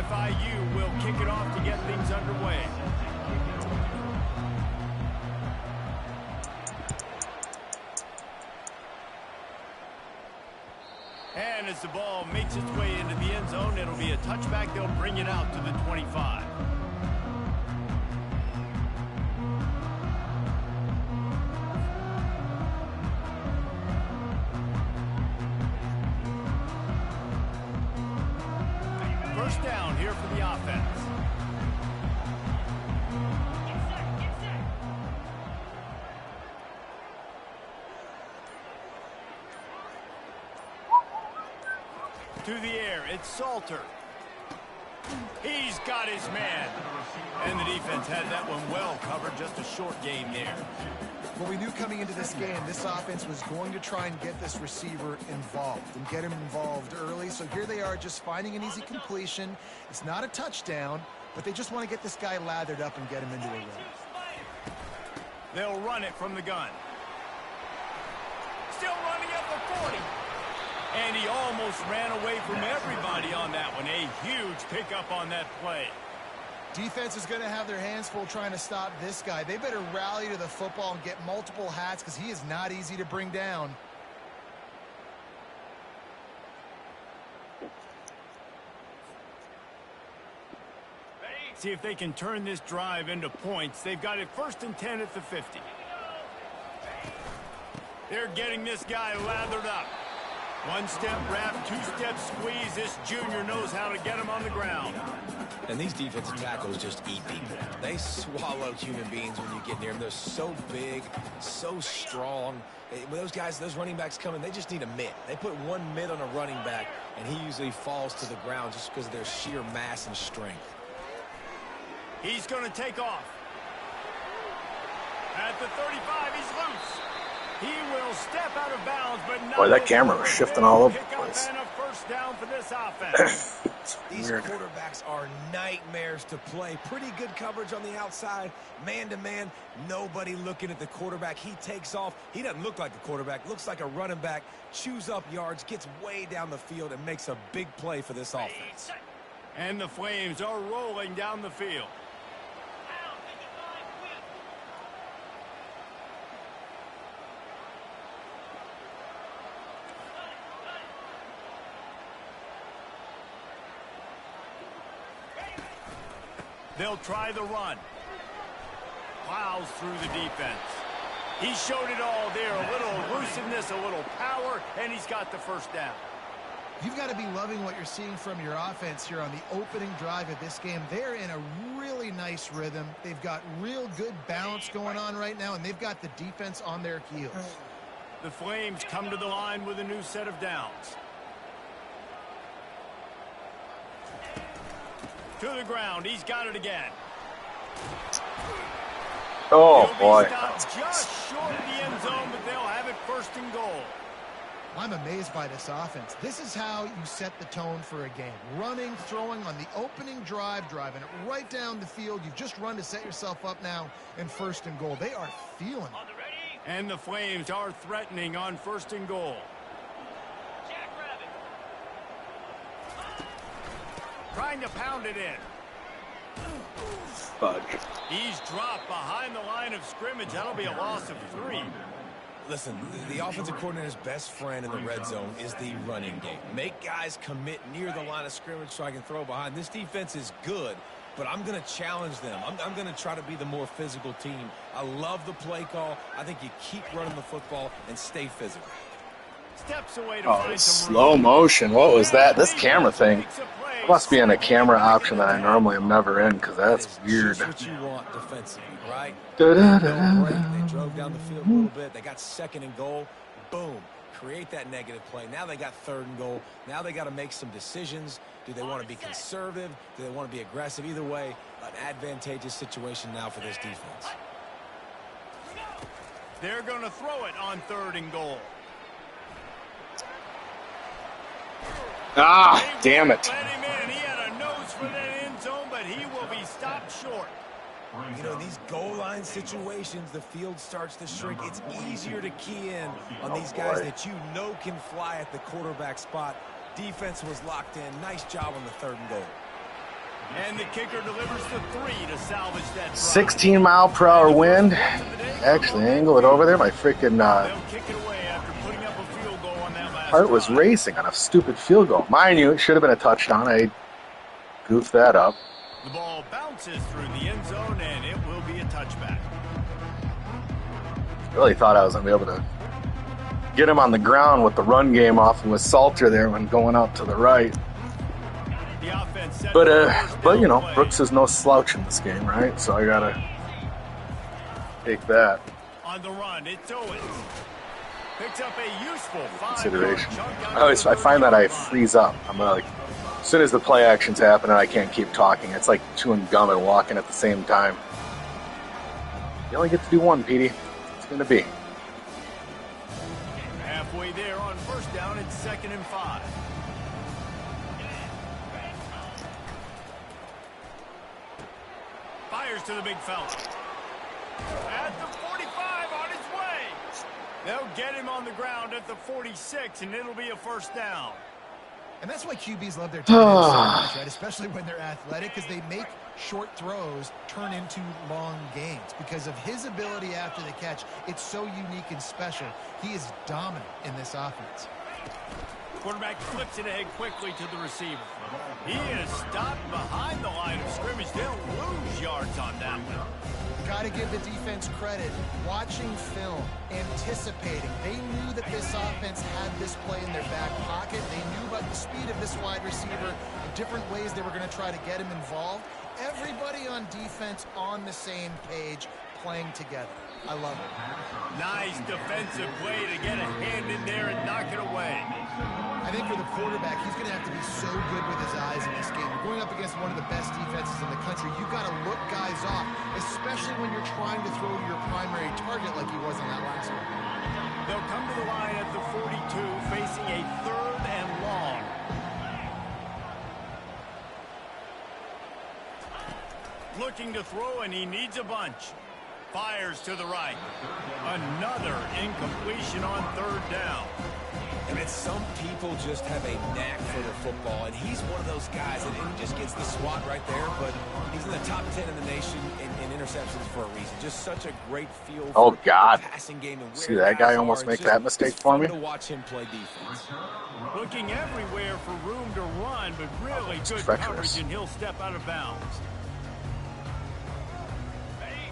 FIU will kick it off to get things underway. And as the ball makes its way into the end zone, it'll be a touchback. They'll bring it out to the 25. First down here for the offense. To the air, it's Salter. He's got his man. And the defense had that one well covered. Just a short game there. Well, we knew coming into this game, this offense was going to try and get this receiver involved and get him involved early. So here they are just finding an easy completion. It's not a touchdown, but they just want to get this guy lathered up and get him into a run. They'll run it from the gun. Still running up the 40. And he almost ran away from everybody on that one. A huge pickup on that play. Defense is going to have their hands full trying to stop this guy. They better rally to the football and get multiple hats because he is not easy to bring down. See if they can turn this drive into points. They've got it 1st and 10 at the 50. They're getting this guy lathered up. One-step wrap, two-step squeeze. This junior knows how to get him on the ground. And these defensive tackles just eat people. They swallow human beings when you get near them. They're so big, so strong. When those guys, those running backs come in, they just need a mitt. They put one mitt on a running back, and he usually falls to the ground just because of their sheer mass and strength. He's going to take off. At the 35, he's loose. He will step out of bounds, but not. Boy, that camera was shifting all over the place. And a first down for this offense. These quarterbacks are nightmares to play. Pretty good coverage on the outside. Man-to-man, nobody looking at the quarterback. He takes off. He doesn't look like a quarterback. Looks like a running back. Chews up yards, gets way down the field, and makes a big play for this offense. And the Flames are rolling down the field. They'll try the run. Plows through the defense. He showed it all there. A little elusiveness, a little power, and he's got the first down. You've got to be loving what you're seeing from your offense here on the opening drive of this game. They're in a really nice rhythm. They've got real good balance going on right now, and they've got the defense on their heels. The Flames come to the line with a new set of downs. To the ground. He's got it again. Oh, boy. Just short of the end zone, but they'll have it 1st and goal. I'm amazed by this offense. This is how you set the tone for a game. Running, throwing on the opening drive, driving it right down the field. You've just run to set yourself up now in 1st and goal. They are feeling it. And the Flames are threatening on 1st and goal. Trying to pound it in. Fudge. He's dropped behind the line of scrimmage. That'll be a loss of 3. Listen, the offensive coordinator's best friend in the red zone is the running game. Make guys commit near the line of scrimmage so I can throw behind. This defense is good, but I'm going to challenge them. I'm going to try to be the more physical team. I love the play call. I think you keep running the football and stay physical. Steps away to Oh, find some slow room. motion. What was that? This camera thing must be in a camera option that I normally am never in because that's weird. Just what you want defensively, right? Da, da, da, No break. da. They drove down the field a little bit. They got 2nd and goal. Boom. Create that negative play. Now they got 3rd and goal. Now they got to make some decisions. Do they want to be conservative? Do they want to be aggressive? Either way, an advantageous situation now for this defense. They're going to throw it on 3rd and goal. Ah, damn it. Let him in. He had a nose for that end zone, but he will be stopped short. You know, these goal line situations, the field starts to shrink. It's easier to key in on these guys that you know can fly at the quarterback spot. Defense was locked in. Nice job on the 3rd and goal. And the kicker delivers the 3 to salvage that drive. 16-mile-per-hour wind. Actually, angle it over there. My freaking They'll kick it away after putting up a field goal on that last heart was drive. racing on a stupid field goal. Mind you, it should have been a touchdown. I goofed that up. The ball bounces through the end zone, and it will be a touchback. Really thought I was going to be able to get him on the ground with the run game off with Salter there when going out to the right. The offense set But you know, play. Brooks is no slouch in this game, right? So I got to take that On the run, it's Owens. Picks up a useful 5-yard consideration. chunk I find that I freeze up. I'm like, as soon as the play action's happening, I can't keep talking. It's like chewing gum and walking at the same time. You only get to do one, Petey. It's going to be. Halfway there on first down, it's 2nd and 5. Fires to the big fella. At the 45, on his way. They'll get him on the ground at the 46, and it'll be a first down. And that's why QBs love their tight ends so much, right? Especially when they're athletic, because they make short throws turn into long gains. Because of his ability after the catch, it's so unique and special. He is dominant in this offense. Quarterback flips it ahead quickly to the receiver. He is stopped behind the line of scrimmage. They'll lose yards on that one. Got to give the defense credit. Watching film, anticipating. They knew that this offense had this play in their back pocket. They knew about the speed of this wide receiver, the different ways they were going to try to get him involved. Everybody on defense on the same page, playing together. I love it. Nice defensive play to get a hand in there and knock it away. I think for the quarterback, he's going to have to be so good with his eyes in this game. You're going up against one of the best defenses in the country. You've got to look guys off, especially when you're trying to throw to your primary target like he was on that last one. They'll come to the line at the 42, facing a 3rd and long. Looking to throw, and he needs a bunch. Fires to the right. Another incompletion on 3rd down. I mean, some people just have a knack for the football, and he's one of those guys that he just gets the swat right there, but he's in the top 10 in the nation in interceptions for a reason. Just such a great feel for the passing game. And See that guy almost make that mistake for me? To watch him play defense. Looking everywhere for room to run, but really good treacherous. coverage, and he'll step out of bounds.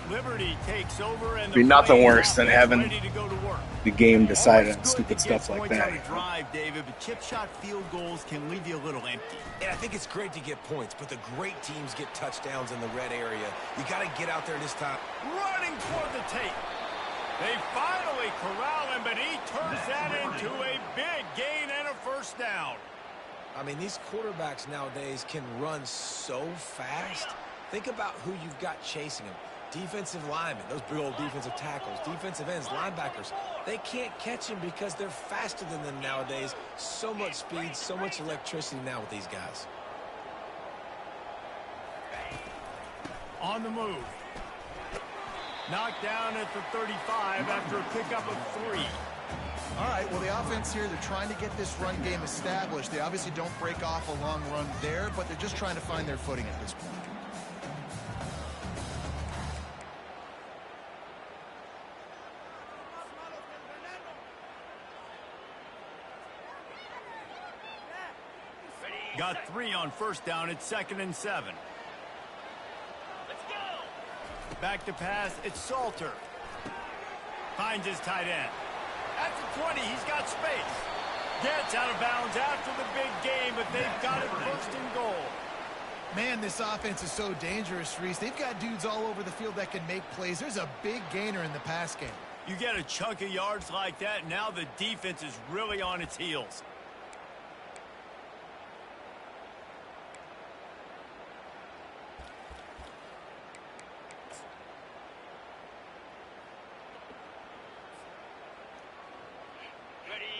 Liberty takes over, and Be nothing worse than having ready to go to work. the game decided on Always good stupid to get stuff like points that. on a drive, David, but chip shot field goals can leave you a little empty. And I think it's great to get points, but the great teams get touchdowns in the red area. You got to get out there this time. Running toward the tape. They finally corral him, but he turns that into a big gain and a first down. I mean, these quarterbacks nowadays can run so fast. Think about who you've got chasing them. Defensive linemen, those big old defensive tackles, defensive ends, linebackers. They can't catch him because they're faster than them nowadays. So much speed, so much electricity now with these guys. On the move. Knocked down at the 35 after a pickup of 3. All right, well, the offense here, they're trying to get this run game established. They obviously don't break off a long run there, but they're just trying to find their footing at this point. Got 3 on first down. It's 2nd and 7. Let's go. Back to pass. It's Salter. Finds his tight end. At the 20, he's got space. Gets out of bounds after the big game, but they've got it 1st and goal. Man, this offense is so dangerous, Reese. They've got dudes all over the field that can make plays. There's a big gainer in the pass game. You get a chunk of yards like that, now the defense is really on its heels.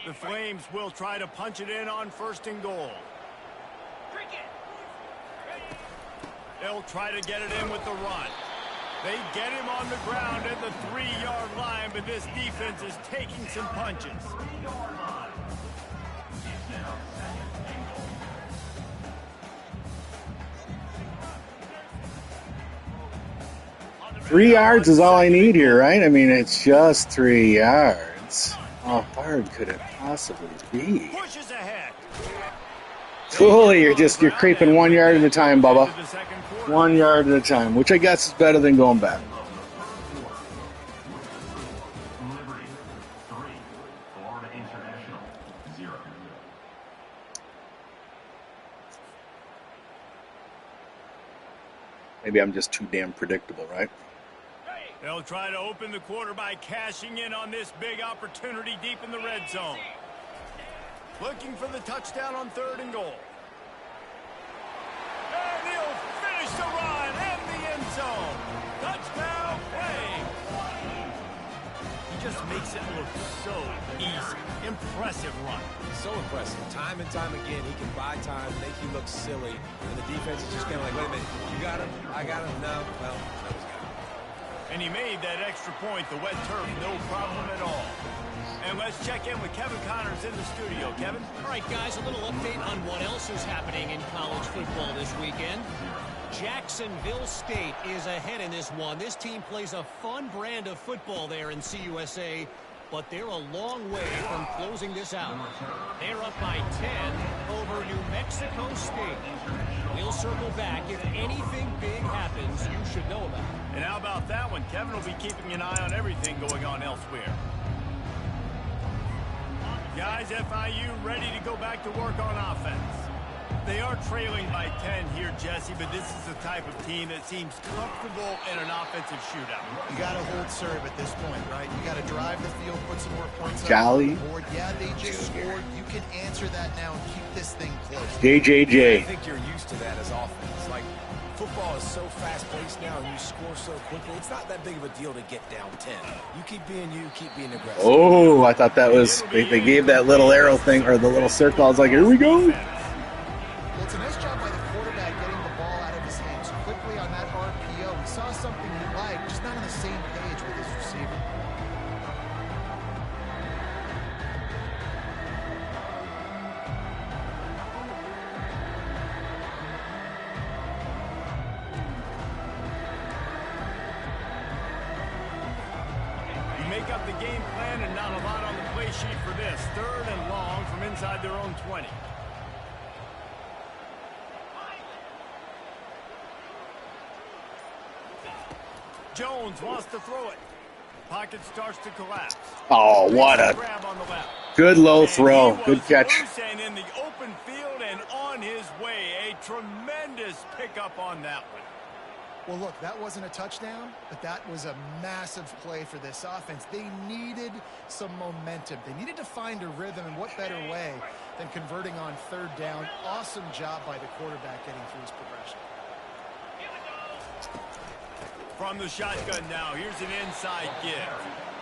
The Flames will try to punch it in on 1st and goal. They'll try to get it in with the run. They get him on the ground at the 3-yard line, but this defense is taking some punches. 3 yards is all I need here, right? I mean, it's just 3 yards. How hard could it possibly be? Pushes ahead. Coolly, you're creeping 1 yard at a time, Bubba. 1 yard at a time, which I guess is better than going back. Maybe I'm just too damn predictable, right? They'll try to open the quarter by cashing in on this big opportunity deep in the red zone. Looking for the touchdown on 3rd and goal. And he'll finish the run in the end zone. Touchdown play. He just makes it look so easy. Impressive run. So impressive. Time and time again, he can buy time, make you look silly, and the defense is just kind of like, wait a minute, you got him? I got him? No. Well, that was good. And he made that extra point, the wet turf, no problem at all. And let's check in with Kevin Connors in the studio. Kevin? All right, guys, a little update on what else is happening in college football this weekend. Jacksonville State is ahead in this one. This team plays a fun brand of football there in CUSA, but they're a long way from closing this out. They're up by 10 over New Mexico State. We'll circle back. If anything big happens, you should know about it. And how about that one? Kevin will be keeping an eye on everything going on elsewhere. Guys, FIU ready to go back to work on offense. They are trailing by 10 here, Jesse, but this is the type of team that seems comfortable in an offensive shootout. You got to hold serve at this point, right? You got to drive the field, put some more points Jolly. on the board. Yeah, they just scored. You can answer that now and keep this thing close. JJJ. I think you're used to that as offense. Like, football is so fast-paced now, and you score so quickly. It's not that big of a deal to get down 10. You keep being aggressive. Oh, I thought that was, they gave that little arrow thing, or the little circle. I was like, here we go. Well, it's a nice job by the quarterback getting the ball out of his hands quickly on that RPO. We saw something he liked, just not on the same page with his receiver. Make up the game plan and not a lot on the play sheet for this. 3rd and long from inside their own 20. Jones wants to throw it. Pocket starts to collapse. Oh, what a grab on the left. good low throw. Good catch. And in the open field and on his way. A tremendous pickup on that one. Well, look, that wasn't a touchdown, but that was a massive play for this offense. They needed some momentum. They needed to find a rhythm, and what better way than converting on 3rd down. Awesome job by the quarterback getting through his progression. From the shotgun now, here's an inside give.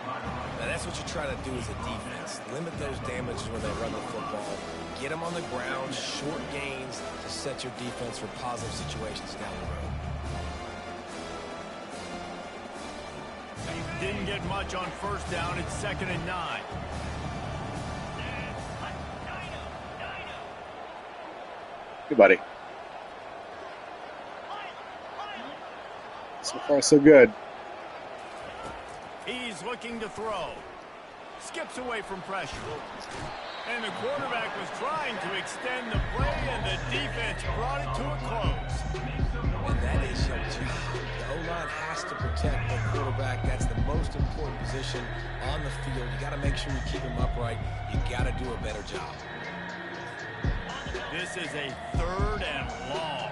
Now, that's what you try to do as a defense. Limit those damages when they run the football. Get them on the ground, short gains to set your defense for positive situations down the road. Didn't get much on 1st down. It's 2nd and 9. Good buddy. So far, so good. He's looking to throw. Skips away from pressure. And the quarterback was trying to extend the play, and the defense brought it to a close. And that is your job. The O-line has to protect the quarterback. That's the most important position on the field. You got to make sure you keep him upright. You got to do a better job. This is a 3rd and long.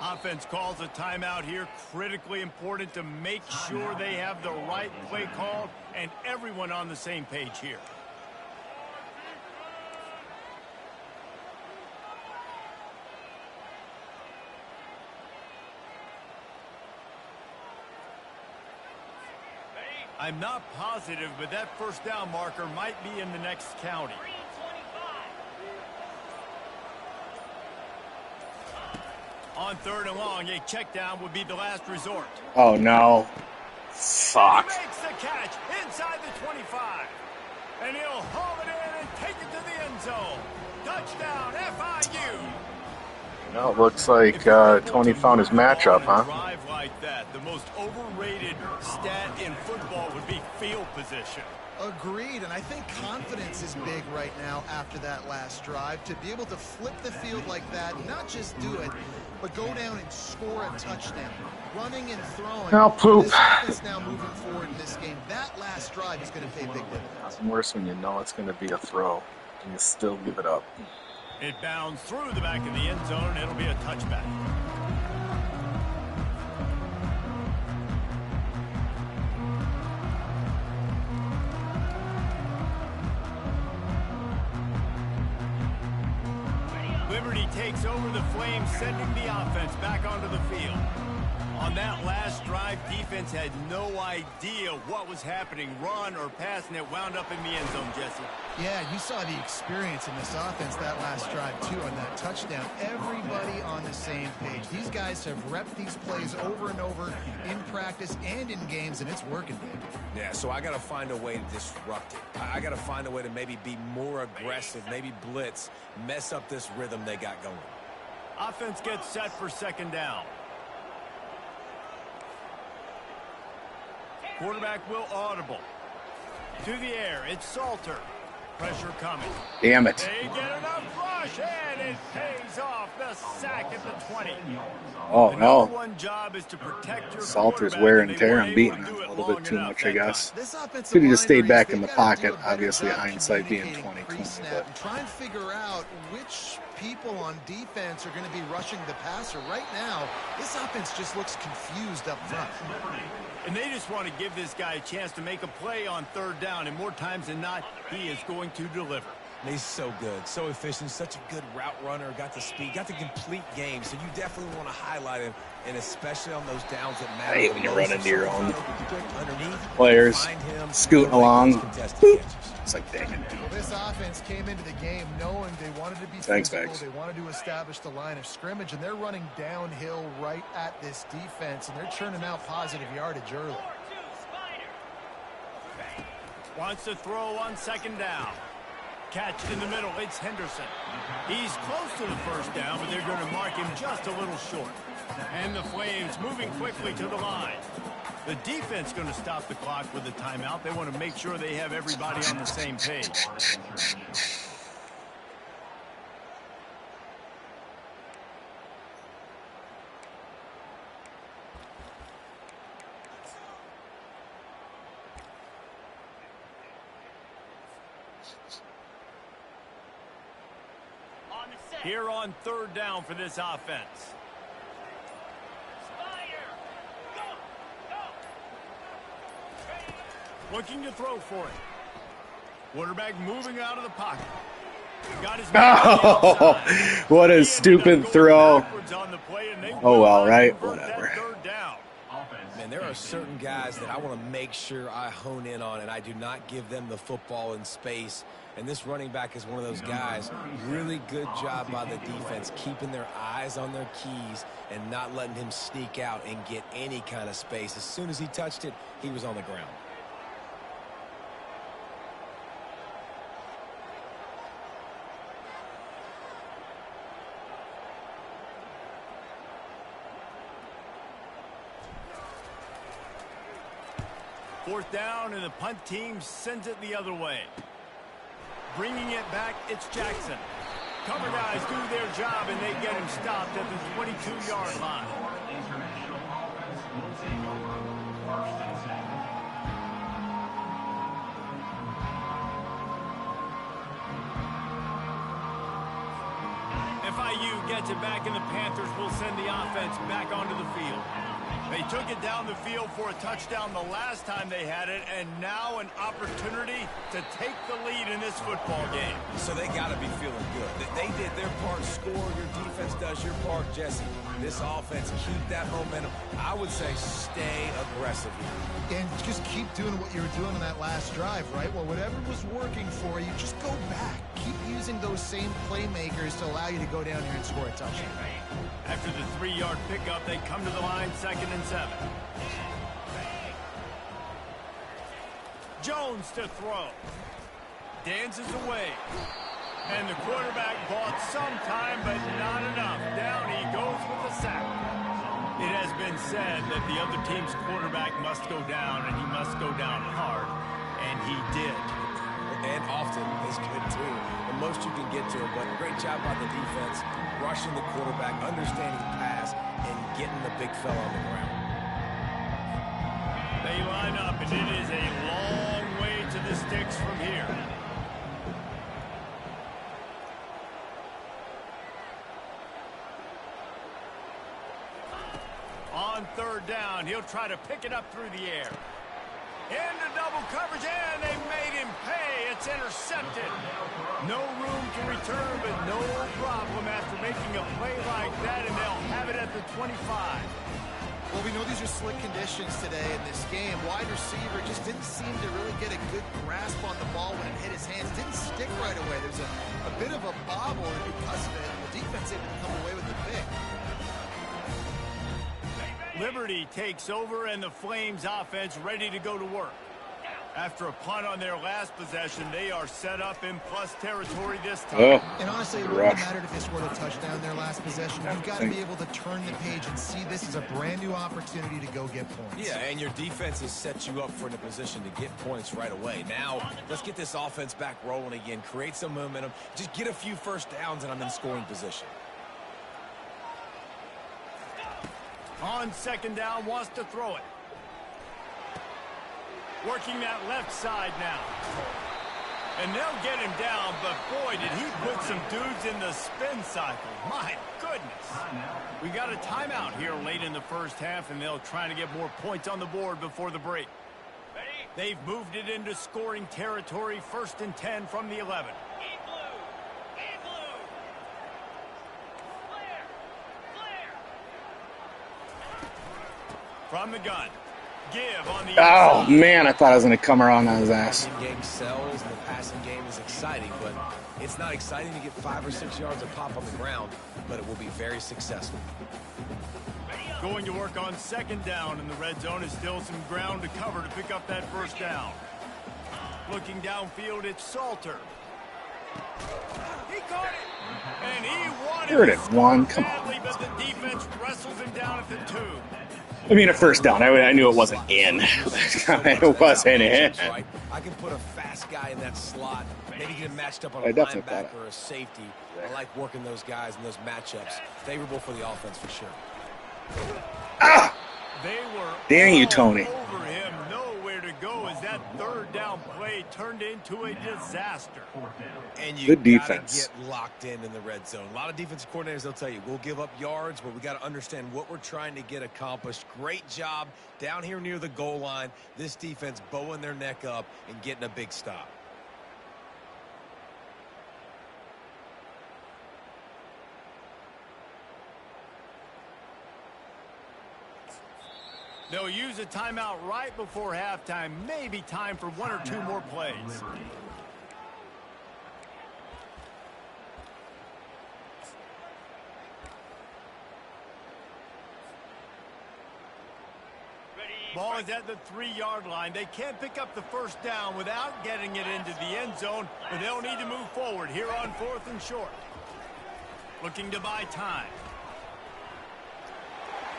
Offense calls a timeout here. Critically important to make sure they have the right play called and everyone on the same page here. I'm not positive, but that 1st down marker might be in the next county. On 3rd and long, a check down would be the last resort. Oh, no. Fuck. He makes the catch inside the 25. And he'll haul it in and take it to the end zone. Touchdown, FIU. Well, it looks like Tony found his matchup, huh? Drive like that, the most overrated stat in football would be field position. Agreed, and I think confidence is big right now after that last drive. To be able to flip the field like that, not just do it, but go down and score a touchdown. Running and throwing. Now poop. This offense now moving forward in this game. That last drive is going to pay big dividends. It's worse when you know it's going to be a throw, and you still give it up. It bounds through the back of the end zone, and it'll be a touchback. Liberty takes over the Flames, sending the offense back onto the field. On that last drive, defense had no idea what was happening, run or pass, and it wound up in the end zone, Jesse. Yeah, you saw the experience in this offense that last drive, too, on that touchdown. Everybody on the same page. These guys have repped these plays over and over in practice and in games, and it's working, baby. Yeah, so I got to find a way to disrupt it. I got to find a way to maybe be more aggressive, maybe blitz, mess up this rhythm they got going. Offense gets set for second down. Quarterback will audible. To the air, it's Salter. Pressure coming. Damn it. They get enough rush, and it pays off. The sack at the 20. Oh, the no. number one job is to protect your Salter's quarterback, wear and and they tear were and able beating to him do a it little long bit too enough much, that I guess. This offensive Could have just stayed line back race, in the they've gotta pocket, do a better obviously job hindsight being communicating 20/20, pre-snap but and try and figure out which people on defense are going to be rushing the passer. Right now, this offense just looks confused up front. And they just want to give this guy a chance to make a play on third down, and more times than not, he is going to deliver. He's so good, so efficient, such a good route runner, got the speed, got the complete game, so you definitely want to highlight him, and especially on those downs that matter. I hate when you run into your own underneath, players, scooting along. Boop. It's like, dang it. Well, this offense came into the game knowing they wanted to be Thanks, physical. Max. They wanted to establish the line of scrimmage, and they're running downhill right at this defense, and they're churning out positive yardage early. Wants to throw on second down. Catch in the middle, it's Henderson. He's close to the first down, but they're going to mark him just a little short. And the Flames moving quickly to the line. The defense going to stop the clock with a timeout. They want to make sure they have everybody on the same page. Here on third down for this offense. Looking to throw for it. Quarterback moving out of the pocket. Got his Oh, what a stupid throw. Oh, well, right? Whatever. Man, there are certain guys that I want to make sure I hone in on, and I do not give them the football in space. And this running back is one of those guys. Really good job by the defense, keeping their eyes on their keys and not letting him sneak out and get any kind of space. As soon as he touched it, he was on the ground. Fourth down, and the punt team sends it the other way. Bringing it back, it's Jackson. Cover guys do their job, and they get him stopped at the 22-yard line. FIU gets it back, and the Panthers will send the offense back onto the field. They took it down the field for a touchdown the last time they had it, and now an opportunity to take the lead in this football game. So they got to be feeling good. They did their part, score. Your defense does your part, Jesse. This offense, keep that momentum. I would say stay aggressive here. And just keep doing what you were doing on that last drive, right? Well, whatever was working for you, just go back. Keep using those same playmakers to allow you to go down here and score a touchdown. After the 3-yard pickup, they come to the line, 2nd and 7. Jones to throw. dances away. And the quarterback bought some time, but not enough. Down he goes with the sack. It has been said that the other team's quarterback must go down, and he must go down hard. And he did. And often is good, too. The most you can get to him, but great job by the defense, rushing the quarterback, understanding the pass, and getting the big fella on the ground. They line up, and it is a long way to the sticks from here. On third down, he'll try to pick it up through the air. Into double coverage, and they made him pay. It's intercepted. No room to return, but no problem after making a play like that, and they'll have it at the 25. Well, we know these are slick conditions today in this game. Wide receiver just didn't seem to really get a good grasp on the ball when it hit his hands. Didn't stick right away. There's a bit of a bobble, and because of it, the defense able to come away with the pick. Liberty takes over, and the Flames offense ready to go to work. After a punt on their last possession, they are set up in plus territory this time. And honestly, it wouldn't have mattered if they scored a touchdown their last possession. You've got to be able to turn the page and see this as a brand new opportunity to go get points. Yeah, and your defense has set you up for in a position to get points right away. Now, let's get this offense back rolling again, create some momentum, just get a few first downs, and I'm in scoring position. On second down, wants to throw it. Working that left side now. And they'll get him down, but boy, did he put some dudes in the spin cycle. My goodness. We got a timeout here late in the first half, and they'll try to get more points on the board before the break. They've moved it into scoring territory, 1st and 10 from the 11. From the gun. Give on the Oh, man, I thought I was going to come around on his ass. The passing game sells, and the passing game is exciting, but it's not exciting to get 5 or 6 yards of pop on the ground, but it will be very successful. Going to work on second down, and the red zone is still some ground to cover to pick up that first down. Looking downfield, it's Salter. He caught it, and he wanted Third and one, come badly, on. but the defense wrestles him down at the 2. I mean, a first down. I knew it wasn't in. It wasn't in. Right. I can put a fast guy in that slot, maybe get him matched up on a I definitely thought linebacker or a safety. I like working those guys in those matchups. Favorable for the offense for sure. Ah! They were Dang you, all Tony. over him, nowhere to go as that third down play turned into a disaster. And you Good gotta defense. get locked in the red zone. A lot of defensive coordinators, they'll tell you, we'll give up yards, but we got to understand what we're trying to get accomplished. Great job down here near the goal line. This defense bowing their neck up and getting a big stop. They'll use a timeout right before halftime. Maybe time for 1 or 2 more plays. Ball is at the 3-yard line. They can't pick up the first down without getting it into the end zone, but they'll need to move forward here on 4th and short. Looking to buy time.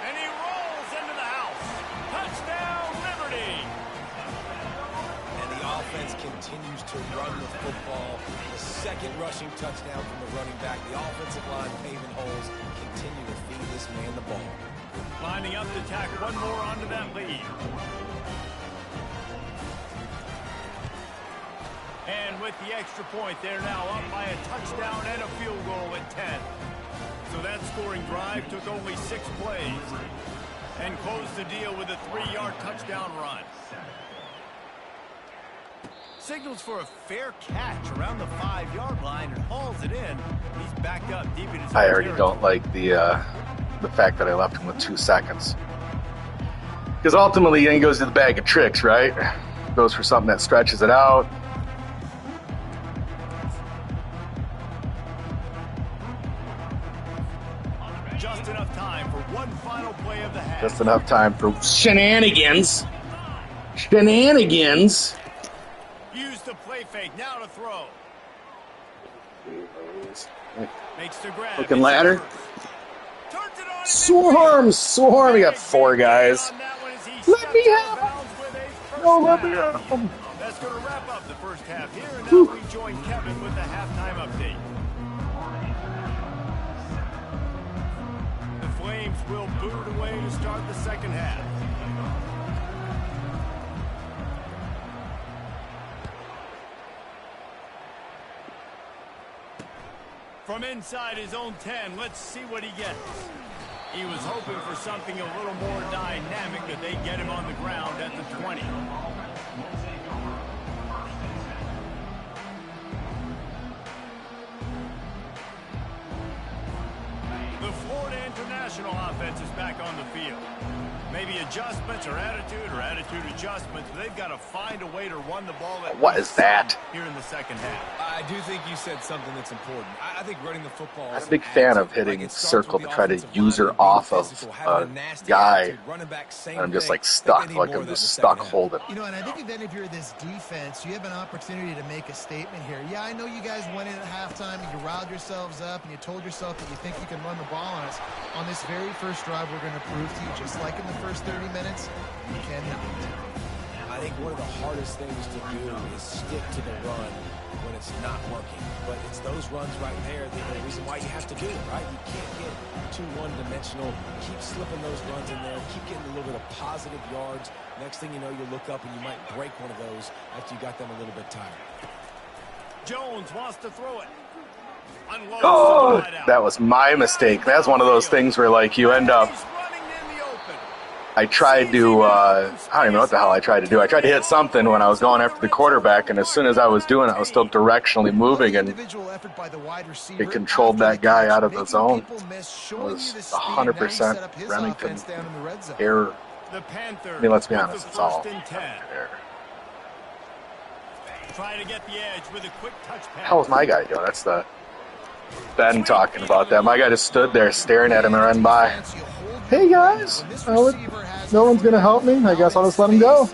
And he rolls into the house. Touchdown, Liberty! And the offense continues to run the football. The second rushing touchdown from the running back. The offensive line paving holes. Continue to feed this man the ball. Lining up to tack one more onto that lead. And with the extra point, they're now up by a touchdown and a field goal at 10. So that scoring drive took only 6 plays and closed the deal with a 3-yard touchdown run. Signals for a fair catch around the 5-yard line and hauls it in. He's backed up deep in his I already territory. don't like the fact that I left him with 2 seconds. Because ultimately, he goes to the bag of tricks, right? Goes for something that stretches it out. Just enough time for one final play of the half. Just enough time for shenanigans. Shenanigans. Use the the play fake. Now to throw. Makes the grab. Looking ladder. Turns it on. Swarm. We got 4 guys. Let me have him. No, let me have him. That's going to wrap up the first half here, and now we join Kevin with the halftime update. The Flames will boot away to start the second half. From inside his own 10, let's see what he gets. He was hoping for something a little more dynamic, but they get him on the ground at the 20. The Florida International offense is back on the field. Maybe adjustments or attitude adjustments, but they've got to find a way to run the ball. What is that? Here in the second half. I do think you said something that's important. I think running the football. I'm a big fan of hitting circle to try to user off of a guy. And I'm just like stuck, like I'm just stuck holding. You know, and I think then if you're this defense, you have an opportunity to make a statement here. Yeah, I know you guys went in at halftime and you riled yourselves up and you told yourself that you think you can run the ball on us. On this very first drive, we're going to prove to you, just like in the first 30 minutes, you cannot. I think one of the hardest things to do is stick to the run when it's not working. But it's those runs right there that are the reason why you have to do it, right? You can't get too one-dimensional. Keep slipping those runs in there. Keep getting a little bit of positive yards. Next thing you know, you look up and you might break one of those after you got them a little bit tired. Jones wants to throw it. Oh, that was my mistake. That's one of those things where, like, you end up... I tried to, I don't even know what the hell I tried to do. I tried to hit something when I was going after the quarterback, and as soon as I was doing it, I was still directionally moving, and it controlled that guy out of the zone. It was 100% Remington error. I mean, let's be honest, it's all error. Try to get the edge with a quick touch pass. How was my guy doing? That's the Ben talking about that. My guy just stood there staring at him and ran by. Hey guys, no one's gonna help me. I guess I'll just let him go.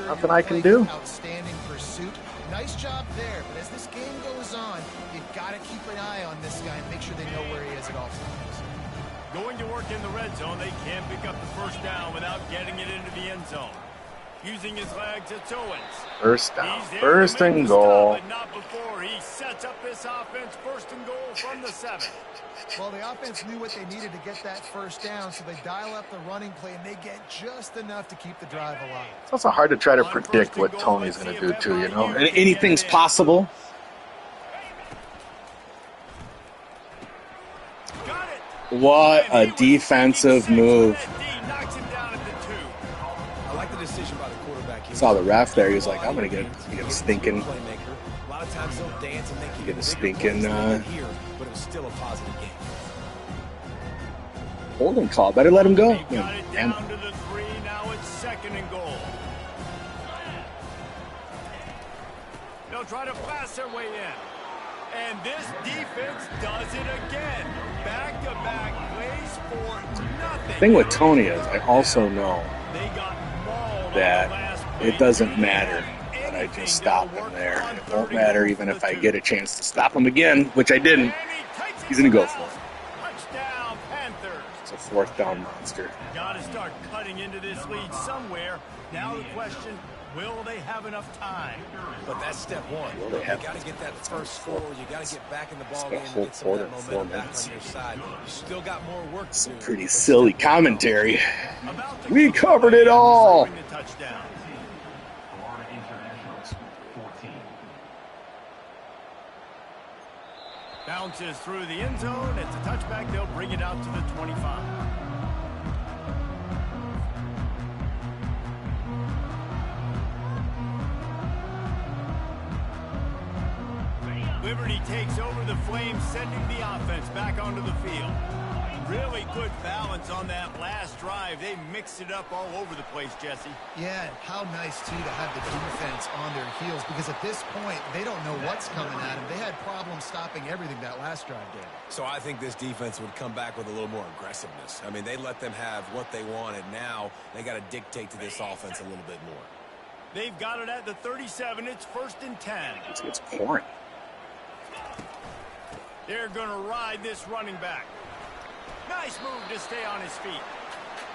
Nothing I can do. Outstanding pursuit. Nice job there, but as this game goes on, you've got to keep an eye on this guy and make sure they know where he is at all times. Going to work in the red zone, they can't pick up the first down without getting it into the end zone. Using his legs, it's Owens. First down, first and goal. But not before he sets up this offense, first and goal from the 7. Well, the offense knew what they needed to get that first down, so they dial up the running play, and they get just enough to keep the drive alive. It's also hard to try to predict what Tony's going to do, too, you know? Anything's possible. What a defensive move. Saw the ref there. He was like, I'm going to get a stinking... Get a stinking... but it was still a positive game. Holding call. Better let him go. Got it down to the 3. Now it's second and goal. They'll try to pass their way in. And this defense does it again. Back-to-back plays for nothing. The thing with Tony is I also know that it doesn't matter that I just stop him there. It won't matter even if I get a chance to stop him again, which I didn't. He's going to go for it. Touchdown, Panthers. It's a fourth down monster. Got to start cutting into this lead somewhere. Now the question, will they have enough time? But that's step one. You got to get that first score. You got to get back in the ball game and whole get some of that quarter, momentum back on your side. You still got more work to do. Some pretty silly commentary. We covered it all. Bounces through the end zone. It's a touchback. They'll bring it out to the 25. Liberty takes over the Flames, sending the offense back onto the field. Really good balance on that last drive. They mixed it up all over the place, Jesse. Yeah, how nice, too, to have the defense on their heels, because at this point, they don't know what's coming at them. They had problems stopping everything that last drive did. So I think this defense would come back with a little more aggressiveness. I mean, they let them have what they wanted. Now they got to dictate to this offense a little bit more. They've got it at the 37. It's 1st and 10. It's pouring. They're going to ride this running back. Nice move to stay on his feet.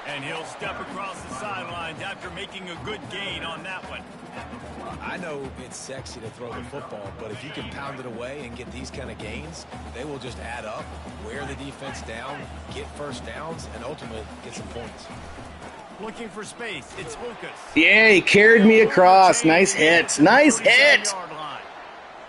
And he'll step across the sidelines after making a good gain on that one. I know it's sexy to throw the football, but if you can pound it away and get these kind of gains, they will just add up, wear the defense down, get first downs, and ultimately get some points. Looking for space. It's Lucas. Yeah, he carried me across. Nice hit. Nice hit.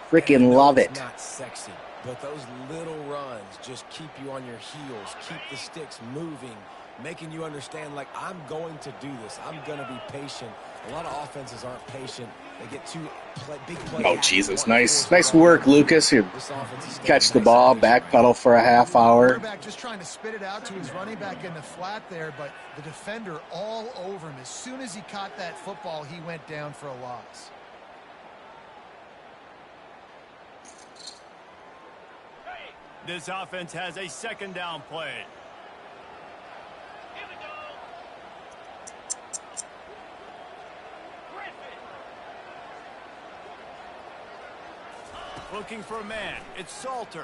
Freaking love it. Not sexy, but those little runs just keep you on your heels, keep the sticks moving, making you understand, like, I'm going to do this. I'm going to be patient. A lot of offenses aren't patient. They get too big play. Oh, Jesus. Nice work, Lucas. You catch the ball, backpedal for a half hour. Quarterback just trying to spit it out to his running back in the flat there, but the defender all over him. As soon as he caught that football, he went down for a loss. This offense has a 2nd down play. Looking for a man. It's Salter.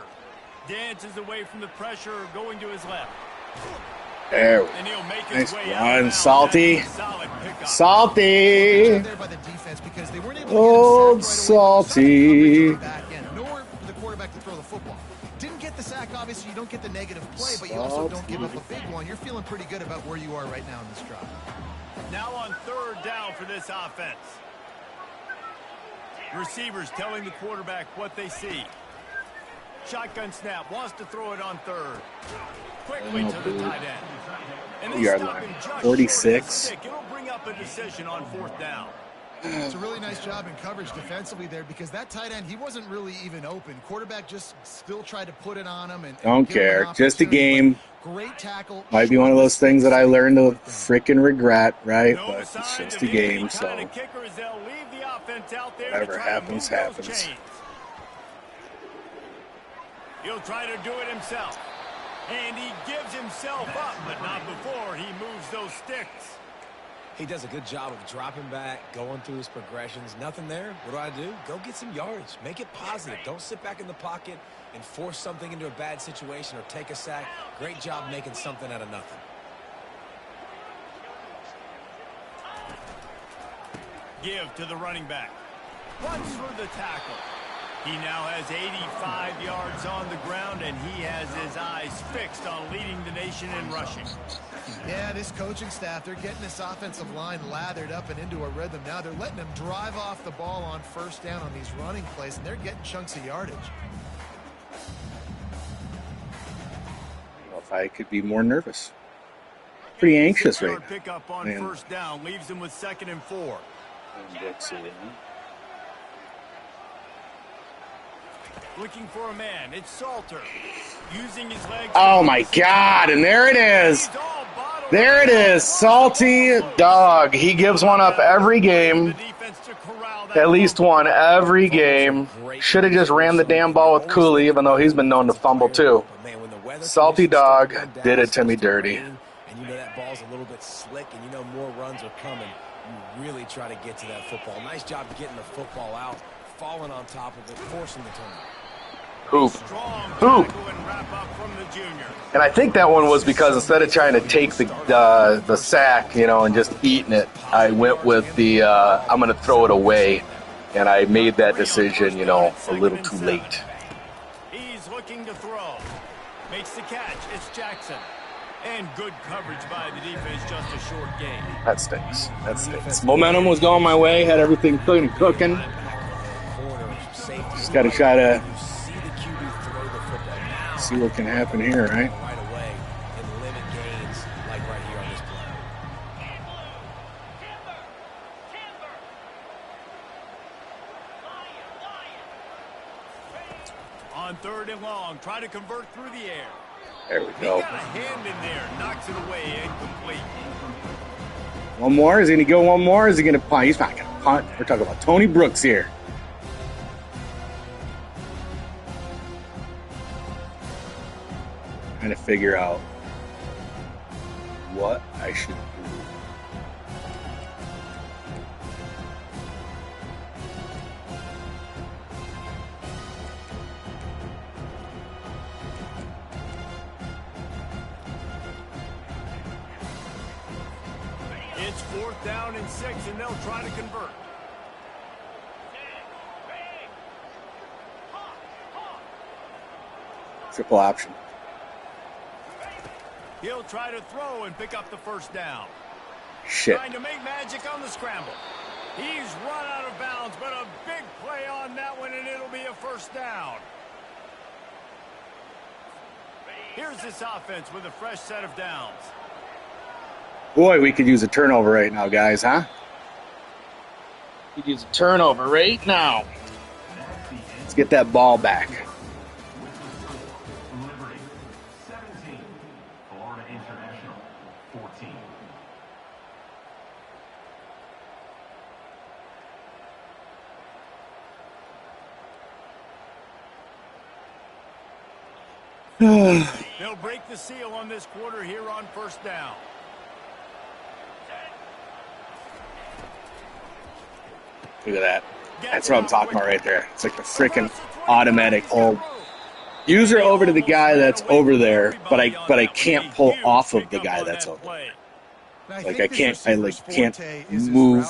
Dances away from the pressure, going to his left. There. And he'll make his Nice way run, out. Salty. Salty. There by the defense because they weren't able to Old get him sacked right away. Salty. Back end. Nowhere for the quarterback to throw the football. Didn't get the sack, obviously. You don't get the negative play, but you also don't give up a big one. You're feeling pretty good about where you are right now in this drive. Now on 3rd down for this offense. Receivers telling the quarterback what they see. Shotgun snap, wants to throw it on 3rd. Quickly to the tight end. And they Yard stop line. him just 46. short of the stick. It'll bring up a decision on 4th down. It's a really nice job in coverage defensively there because that tight end, he wasn't really even open. Quarterback just still tried to put it on him. And Don't give him an care. Just a opportunity. game. Great tackle. Might be one of those things that I learned to freaking regret, right? No But it's signs just of a any game, kind so of kicker as they'll leave the offense out there to whatever try to happens, move those happens. chains. He'll try to do it himself. And he gives himself up, but not before he moves those sticks. He does a good job of dropping back, going through his progressions. Nothing there. What do? Go get some yardage. Make it positive. Don't sit back in the pocket and force something into a bad situation or take a sack. Great job making something out of nothing. Give to the running back. Runs through the tackle. He now has 85 yards on the ground, and he has his eyes fixed on leading the nation in rushing. Yeah, this coaching staff, they're getting this offensive line lathered up and into a rhythm. Now they're letting them drive off the ball on 1st down on these running plays, and they're getting chunks of yardage. Well, if I could be more nervous. Pretty anxious right now. Pickup on Man. 1st down leaves him with 2nd and 4. Looking for a man. It's Salter. Using his legs. Oh, my God. And there it is. There it is. Salty dog. He gives one up every game. At least one every game. Should have just ran the damn ball with Cooley, even though he's been known to fumble too. Salty dog did it to me dirty. And you know that ball's a little bit slick, and you know more runs are coming. You really try to get to that football. Nice job getting the football out, falling on top of it, forcing the turnover. Hoop. And I think that one was because instead of trying to take the sack, you know, and just eating it, I went with the I'm going to throw it away, and I made that decision, you know, a little too late. He's looking to throw. Makes the catch. It's Jackson. And good coverage by the defense, just a short gain. That stinks. That stinks. Momentum was going my way, had everything cooking. Just got to try to see what can happen here, right? Right away and limit gains like right here on this play. On 3rd and long, try to convert through the air. There we He go. got a hand in there, knocks it away, incomplete. One more? Is he going to go one more? Is he going to punt? He's not going to punt. We're talking about Tony Brooks here. Trying to figure out what I should do. 4th down and 6, and they'll try to convert. Triple option. He'll try to throw and pick up the 1st down. Shit. Trying to make magic on the scramble. He's run out of bounds, but a big play on that one, and it'll be a 1st down. Here's this offense with a fresh set of downs. Boy, we could use a turnover right now, guys, huh? We could use a turnover right now. Let's get that ball back. They'll break the seal on this quarter here on 1st down. Look at that. That's what I'm talking about right there. It's like the freaking automatic hold. User over to the guy that's over there, but I can't pull off of the guy that's over there. Like I can't move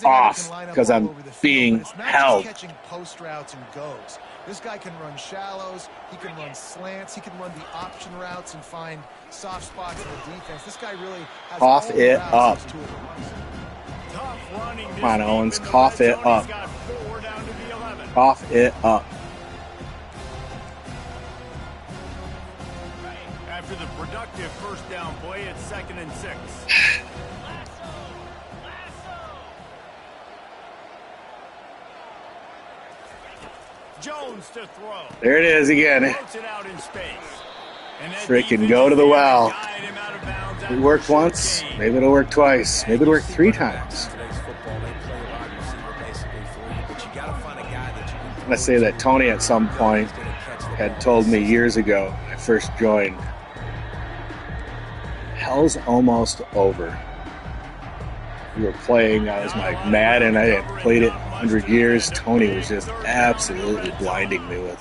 off because I'm being held. Catching post routes and goes. This guy can run shallows, he can run slants, he can run the option routes and find soft spots in the defense. This guy really has cough it up. Come on, Owens, cough it up. Cough it up. After the productive 1st down play, it's 2nd and 6. Jones to throw. There it is again. Freaking go to the well. It worked once, maybe it'll work twice, maybe it'll work 3 times. I'm going to say that Tony at some point had told me years ago when I first joined, hell's almost over. We were playing, I was like mad, and I hadn't played it in 100 years. Tony was just absolutely blinding me with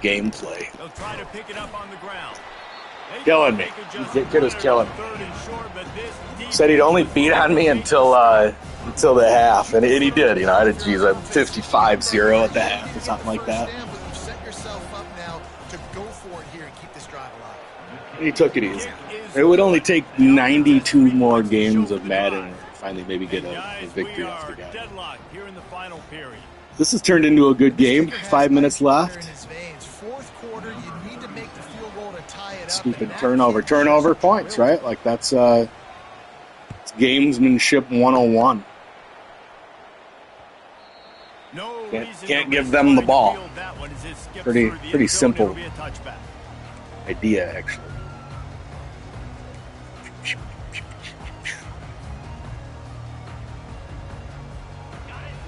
gameplay. They'll try to pick it up on the ground. Killing me. The kid was killing me. Said he'd only beat on me until the half, and he did. You know, I had, geez, I'm 55-0 at the half or something like that. Set yourself up now to go for it here and keep this drive alive. He took it easy. It would only take 92 more games of Madden to finally maybe get a victory off the guy. This has turned into a good game. 5 minutes left. Stupid turnover points, right? Like that's it's gamesmanship 101. Can't give them the ball. Pretty simple idea, actually.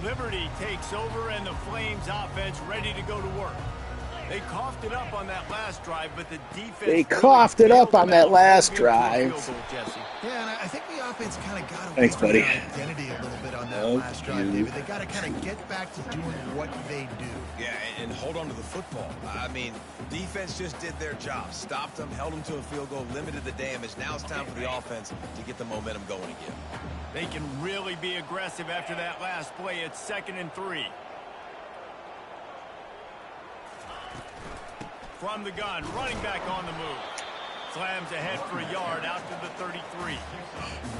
Liberty takes over, and the Flames offense ready to go to work. They coughed it up on that last drive, but the defense... They coughed it up on that last drive. Yeah, and I think the offense kind of got away Thanks, from buddy. their identity a little bit on that last drive, David. They got to kind of get back to doing what they do. Yeah, and hold on to the football. I mean, defense just did their job. Stopped them, held them to a field goal, limited the damage. Now it's time for the offense to get the momentum going again. They can really be aggressive after that last play. It's 2nd and 3. From the gun, running back on the move. Slams ahead for a yard out to the 33.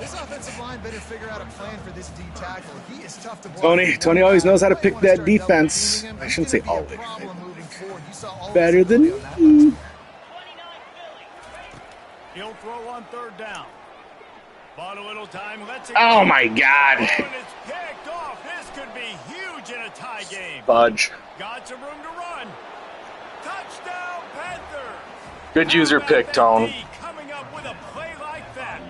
This offensive line better figure out a plan for this D tackle. He is tough to block. Tony always knows how to pick that defense. I shouldn't say always. Better than me. He'll throw on 3rd down. Bought a little time. Let's Oh my God. And it's picked off. This could be huge in a tie game. Fudge. Got some room to run. Touchdown, Panthers. Good user pick, Tone. Coming up with a play like that.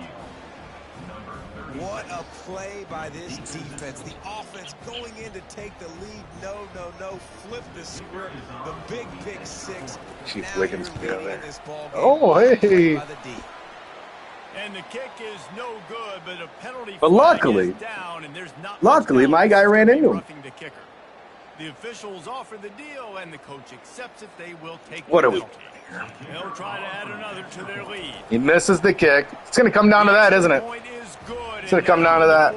What a play by this defense. The offense going in to take the lead. No. Flip the script. The big pick 6. Chief Wiggins be over there. Oh, hey. And the kick is no good, but a penalty. But luckily, down, and there's not my guy ran into him. The kicker. The officials offer the deal, and the coach accepts it. They will take What the are we penalty. They'll try to add another to their lead. He misses the kick. It's going to come down to that, isn't it? It's going to come down to that.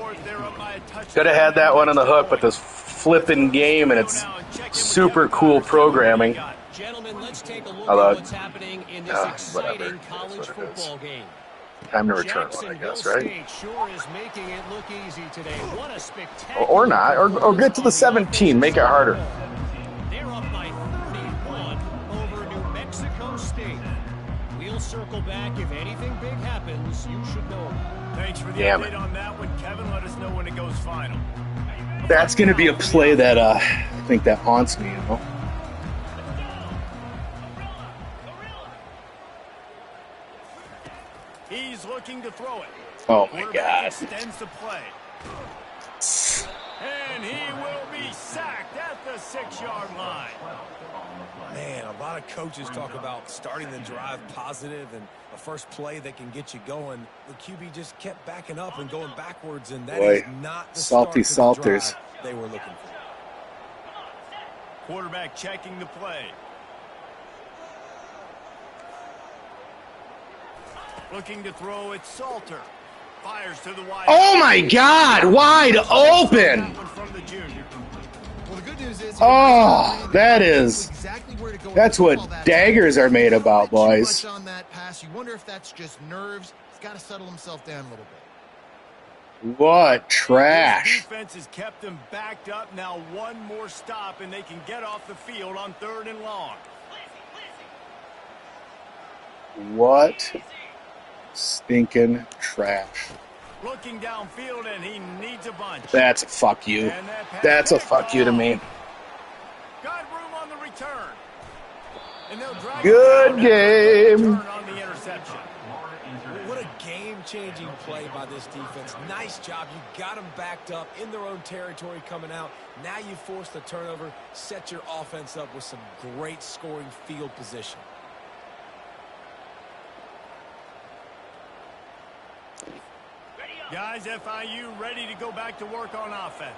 Could have had that one on the hook, but this flipping game and it's super cool programming. Gentlemen, let's take a look Although, at what's happening in this exciting college football game. Time to return one, I guess, right? State sure is making it look easy today. What a spectacular Or not, or get to the 17, make it harder. They're up by 31 over New Mexico State. We'll circle back. If anything big happens, you should know. Thanks for the update on that one, Kevin. Let us know when it goes final. That's going to be a play that I think that haunts me, you know? He's looking to throw it. Oh my God. Extends the play. And he will be sacked at the 6-yard line. Man, a lot of coaches talk about starting the drive positive and a first play that can get you going. The QB just kept backing up and going backwards, and that is not the salty start to the salters drive they were looking for. Quarterback checking the play. Looking to throw it, Salter. Fires to the wide. Oh my God, wide open. Well, the good news is Oh, that's what daggers are made about, boys. On that pass, you wonder if that's just nerves. He's got to settle himself down a little bit. What trash. Defense has kept them backed up. Now one more stop, and they can get off the field on 3rd and long. What stinking trash. Looking downfield, and he needs a bunch. That's a fuck you. That's a fuck you to me. Got room on the return. And they'll drag Good game. on the interception. What a game-changing play by this defense. Nice job. You got them backed up in their own territory coming out. Now you force the turnover, set your offense up with some great scoring field position. Guys, FIU ready to go back to work on offense.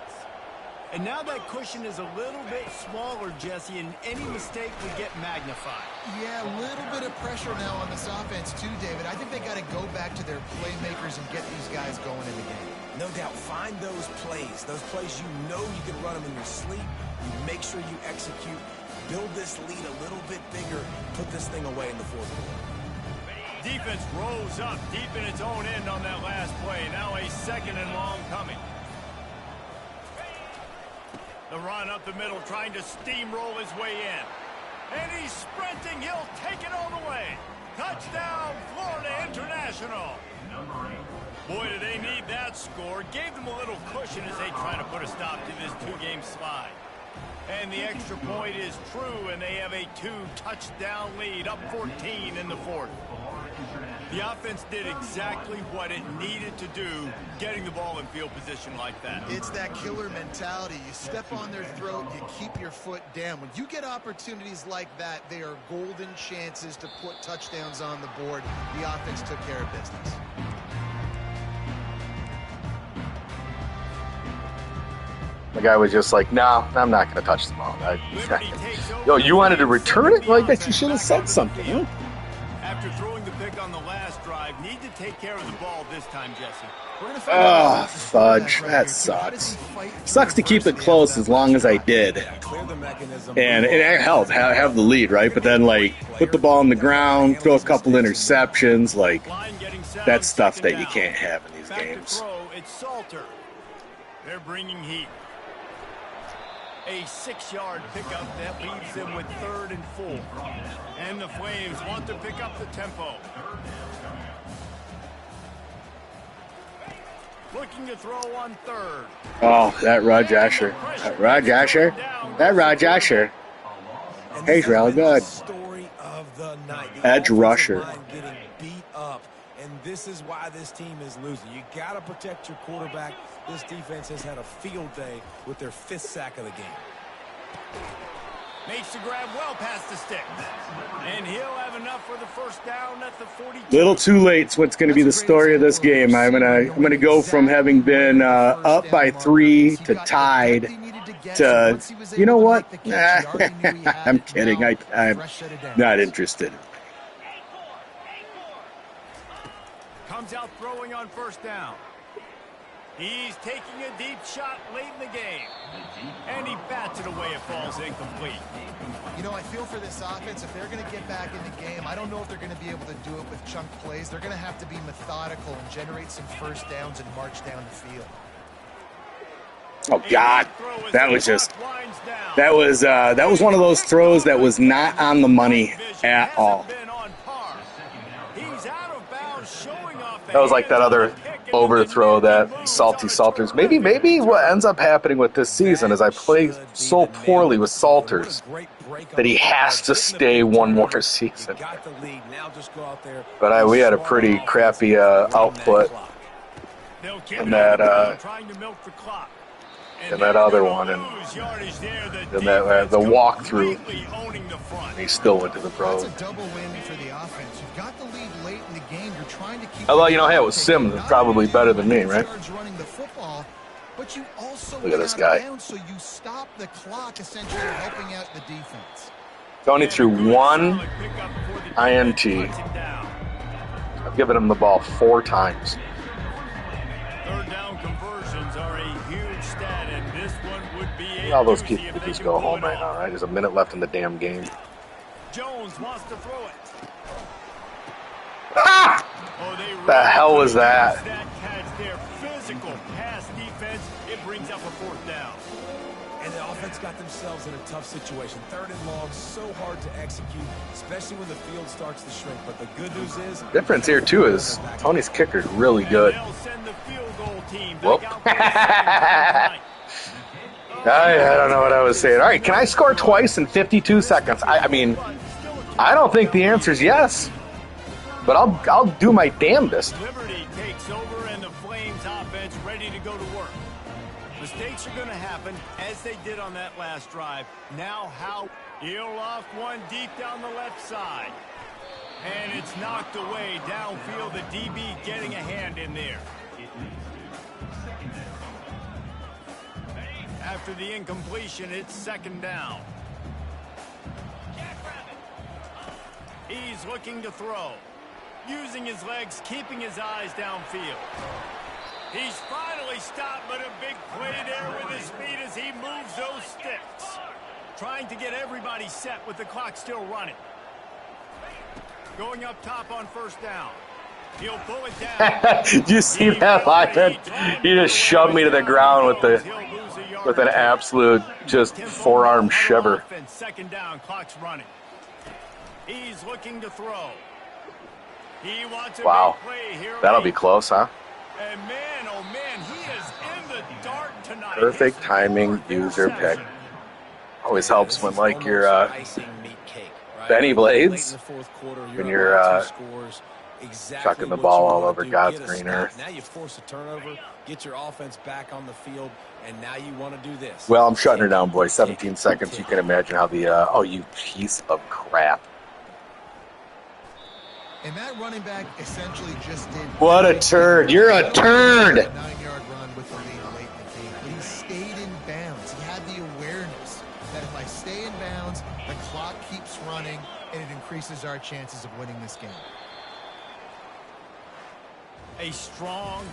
And now that cushion is a little bit smaller, Jesse, and any mistake would get magnified. Yeah, a little bit of pressure now on this offense too, David. I think they got to go back to their playmakers and get these guys going in the game. No doubt. Find those plays you know you can run them in your sleep. You make sure you execute. Build this lead a little bit bigger. Put this thing away in the 4th quarter. Defense rose up deep in its own end on that last play. Now a 2nd and long coming. The run up the middle, trying to steamroll his way in. And he's sprinting. He'll take it all the way. Touchdown, Florida International. Boy, do they need that score. Gave them a little cushion as they try to put a stop to this 2-game slide. And the extra point is true, and they have a 2-touchdown lead, up 14 in the 4th. The offense did exactly what it needed to do, getting the ball in field position like that. It's that killer mentality. You step on their throat, you keep your foot down. When you get opportunities like that, they are golden chances to put touchdowns on the board. The offense took care of business. The guy was just like, no, I'm not going to touch the ball. Yo, you wanted to return it? Like that, you should have said something. Huh? After throwing the pick on the last drive, need to take care of the ball this time, Jesse. Oh, fudge. That sucks. Sucks to keep it close as long as I did. And it helped have the lead, right? But then, like, put the ball on the ground, throw a couple interceptions. Like, that's stuff that you can't have in these games. It's Salter. They're bringing heat. A 6-yard pickup that leaves them with 3rd and 4. And the Flames want to pick up the tempo. Looking to throw on 3rd. Oh, that Raj Asher. That Raj Asher. He's really good. Edge rusher. Getting beat up. And this is why this team is losing. You got to protect your quarterback. This defense has had a field day with their 5th sack of the game. Makes the grab well past the stick. And he'll have enough for the first down at the 42. Little too late is what's going to be the story of this game. I'm gonna go from having been up by 3 to tied needed to get. So once he was able you know to what? make the catch, he already knew he had I'm it. kidding. Now, I'm fresh set of downs. not interested. Comes out throwing on first down. He's taking a deep shot late in the game. And he bats it away. It falls incomplete. You know, I feel for this offense, if they're going to get back in the game, I don't know if they're going to be able to do it with chunk plays. They're going to have to be methodical and generate some first downs and march down the field. Oh God, that was one of those throws that was not on the money at all. That was like that other overthrow that Salty Salters. Maybe what ends up happening with this season is I play so poorly with Salters that he has to stay one more season. But we had a pretty crappy output in that other one, and then the walkthrough. He still went to the pros. That's a double win for the offense. You've got the lead late in the game. You're trying to keep. Although, hey, it was Sims probably better than me, right? But you also look at this guy. So you stop the clock, essentially helping out the defense. Tony threw one INT. I've given him the ball 4 times. Third down conversions are a huge stat, and this one would be All those kids could just go home right now, right? There's a minute left in the damn game. Jones wants to throw it. Ah! The hell was that? Their physical pass defense, it brings up a fourth down. And the offense got themselves in a tough situation. 3rd and long, so hard to execute, especially when the field starts to shrink. But the good news is... Difference here, too, is Tony's kicker's really good. Whoop. I don't know what I was saying. All right, can I score twice in 52 seconds? I mean, I don't think the answer is yes. But I'll do my damnedest. Liberty takes over, and the Flames offense ready to go to work. Mistakes are going to happen, as they did on that last drive. Now how he'll loft one deep down the left side. And it's knocked away downfield. The DB getting a hand in there. After the incompletion, it's 2nd down. He's looking to throw. Using his legs, keeping his eyes downfield. He's finally stopped, but a big play there with his feet as he moves those sticks. Trying to get everybody set with the clock still running. Going up top on first down. He'll pull it down. Did you see that lineman? He just shoved me to the ground with an absolute just forearm shiver. 2nd down, clock's running. He's looking to throw. He wants a wow, big play here. That'll be close, huh? And man, oh man, he is in the dark tonight. Perfect timing, user pick. Always helps when, like, you're Benny Blades, when you're chucking the ball all over God's green earth. Now you force a turnover, get your offense back on the field, and now you want to do this. Well, I'm shutting her down, boys. 17 seconds. You can imagine how the oh, you piece of crap. And that running back essentially just did. What a turd. You're a turd. 9-yard run with the lead late in the game. But he stayed in bounds. He had the awareness that if I stay in bounds, the clock keeps running, and it increases our chances of winning this game. A strong,